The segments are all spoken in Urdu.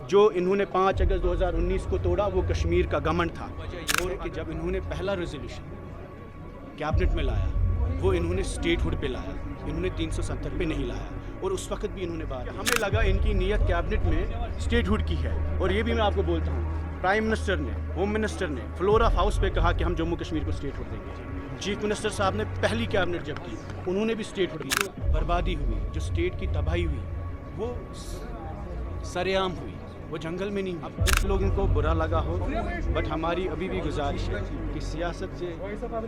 جو انہوں نے 5 اگست 2019 کو توڑا وہ کشمیر کا گھمنڈ تھا، اور کہ جب انہوں نے پہلا ریزولوشن کیبنٹ میں لایا وہ انہوں نے اسٹیٹ ہوڈ پہ لایا، انہوں نے 370 پہ نہیں لایا، اور اس وقت بھی انہوں نے بات ہمیں لگا ان کی نیت کیبنٹ میں اسٹیٹ ہوڈ کی ہے، اور یہ بھی میں آپ کو بولتا ہوں پرائم منسٹر نے، ہوم منسٹر نے فلور آف ہاؤس پہ کہا کہ ہم جموں کشمیر کو اسٹیٹ ہوڈ دیں گے، چیف منسٹر صاحب نے پہلی کیبنٹ جب کی انہوں نے بھی اسٹیٹ ہوڈ کی، بربادی ہوئی جو اسٹیٹ کی تباہی ہوئی وہ سر عام ہوئی، وہ جنگل میں نہیں، اب کچھ لوگوں کو برا لگا ہو، بٹ ہماری ابھی بھی گزارش ہے کہ سیاست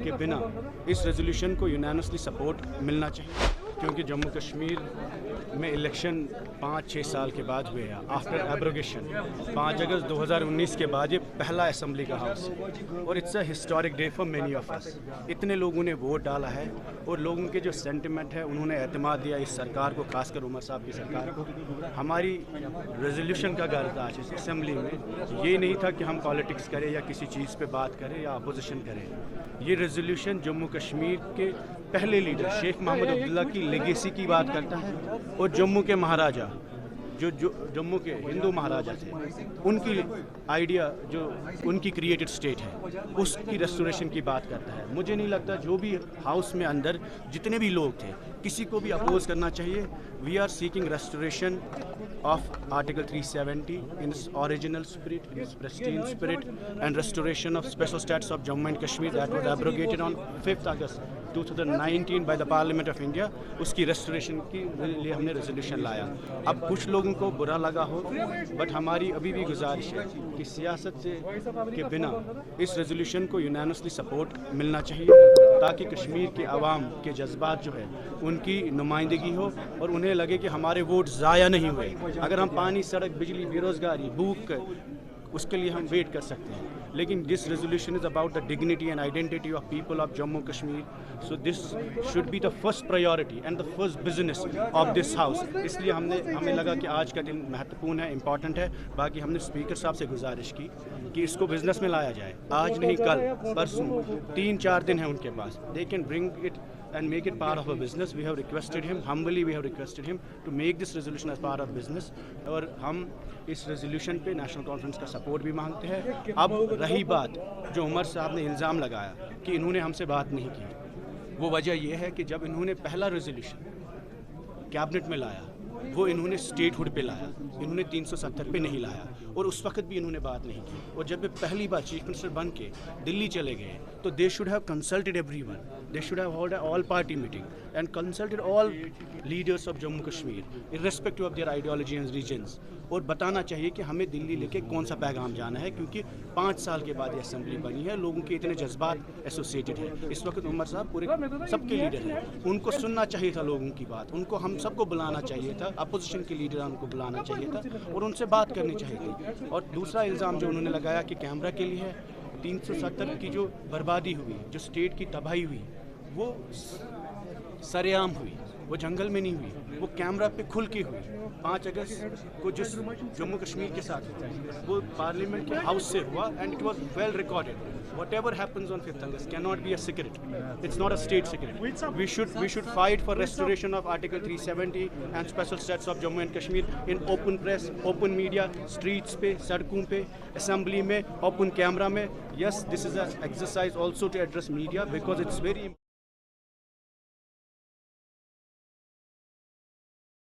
کے بنا اس ریزولوشن کو یونینسلی سپورٹ ملنا چاہیے، کیونکہ جموں کشمیر میں الیکشن 5-6 سال کے بعد ہوئے ہیں آفٹر ایبروگیشن، 5 اگست 2019 کے بعد یہ پہلا اسمبلی کا ہاؤس ہے، اور it's a historic day for many of us, اتنے لوگوں نے ووٹ ڈالا ہے، اور لوگوں کے جو سینٹیمنٹ ہے انہوں نے اعتماد دیا اس سرکار کو، خاص کر عمر صاحب کی سرکار کو۔ ہماری ریزولوشن کا غرض آج اس اسمبلی میں یہ نہیں تھا کہ ہم پالیٹکس کریں یا کسی چیز پہ بات کریں یا اپوزیشن کریں، یہ ریزولوشن جموں کشمیر کے پہلے لیڈر شیخ محمد عبداللہ کی لیگیسی کی بات کرتا ہے، اور جموں کے مہاراجہ جو جموں کے ہندو مہاراجہ تھے ان کی آئیڈیا جو ان کی کریٹڈ اسٹیٹ ہے اس کی ریسٹوریشن کی بات کرتا ہے۔ مجھے نہیں لگتا جو بھی ہاؤس میں اندر جتنے بھی لوگ تھے کسی کو بھی اپوز کرنا چاہیے۔ We are seeking restoration of Article 370 in its original spirit, in its pristine spirit, and restoration of special status of Jammu and Kashmir that was abrogated on 5th August 2019 by the Parliament of India. اس کی ریسٹوریشن کے لیے ہم نے ریزولوشن لایا۔ اب کچھ لوگوں کو برا لگا ہو، بٹ ہماری ابھی بھی گزارش ہے کہ سیاست کے بنا اس ریزولوشن کو یونینسلی سپورٹ ملنا چاہیے، تاکہ کشمیر کے عوام کے جذبات جو ہے ان کی نمائندگی ہو، اور انہیں لگے کہ ہمارے ووٹ ضائع نہیں ہوئے۔ اگر ہم پانی، سڑک، بجلی، بے روزگاری، بھوک اس کے لیے ہم ویٹ کر سکتے ہیں، لیکن this resolution is about the dignity and identity of people of Jammu Kashmir, so this should be the first priority and the first business of this house. اس لیے ہمیں لگا کہ آج کا دن مہتوپورن ہے، امپورٹنٹ ہے۔ باقی ہم نے اسپیکر صاحب سے گزارش کی کہ اس کو بزنس میں لایا جائے، آج نہیں کل پرسوں، 3-4 دن ہیں ان کے پاس، they can bring it and make it part of a business. We have requested him, humbly we have requested him to make this resolution as part of business, اور ہم اس ریزولوشن پہ نیشنل کانفرنس کا سپورٹ بھی مانگتے ہیں۔ اب رہی بات جو عمر صاحب نے الزام لگایا کہ انہوں نے ہم سے بات نہیں کی، وہ وجہ یہ ہے کہ جب انہوں نے پہلا ریزولوشن کیبنٹ میں لایا وہ انہوں نے اسٹیٹ ہوڈ پہ لایا، انہوں نے 370 پہ نہیں لایا، اور اس وقت بھی انہوں نے بات نہیں کی، اور جب وہ پہلی بار چیف منسٹر بن کے دلی چلے گئے تو they should have consulted every one, they should have hold a all party meeting and consulted all leaders of Jammu Kashmir irrespective of their ideology and regions، اور بتانا چاہیے کہ ہمیں دلی لے کے کون سا پیغام جانا ہے، کیونکہ 5 سال کے بعد یہ اسمبلی بنی ہے، لوگوں کے اتنے جذبات ایسوسیٹڈ ہیں۔ اس وقت عمر صاحب پورے سب کے لیڈر ہیں، ان کو سننا چاہیے تھا لوگوں کی بات، ان کو ہم سب کو بلانا چاہیے تھا، اپوزیشن کے لیڈران کو بلانا چاہیے تھا اور ان سے بات کرنی چاہیے تھی۔ اور دوسرا الزام جو انہوں نے لگایا کہ کیمرہ کے لیے ہے، 370 کی جو بربادی ہوئی، جو اسٹیٹ کی تباہی ہوئی وہ سر عام ہوئی، وہ جنگل میں نہیں ہوئی، وہ کیمرہ پہ کھل کے ہوئی۔ 5 اگست کو جس جموں کشمیر کے ساتھ وہ پارلیمنٹ کے ہاؤس سے ہوا، and it was well recorded. Whatever happens on 5th August cannot be a secret. It's not a state secret. We should fight for restoration of Article 370 and special status of Jammu and Kashmir in open press, open media, streets pe, sadkon pe, assembly mein, open camera mein. Yes, this is an exercise also to address media because it's very important.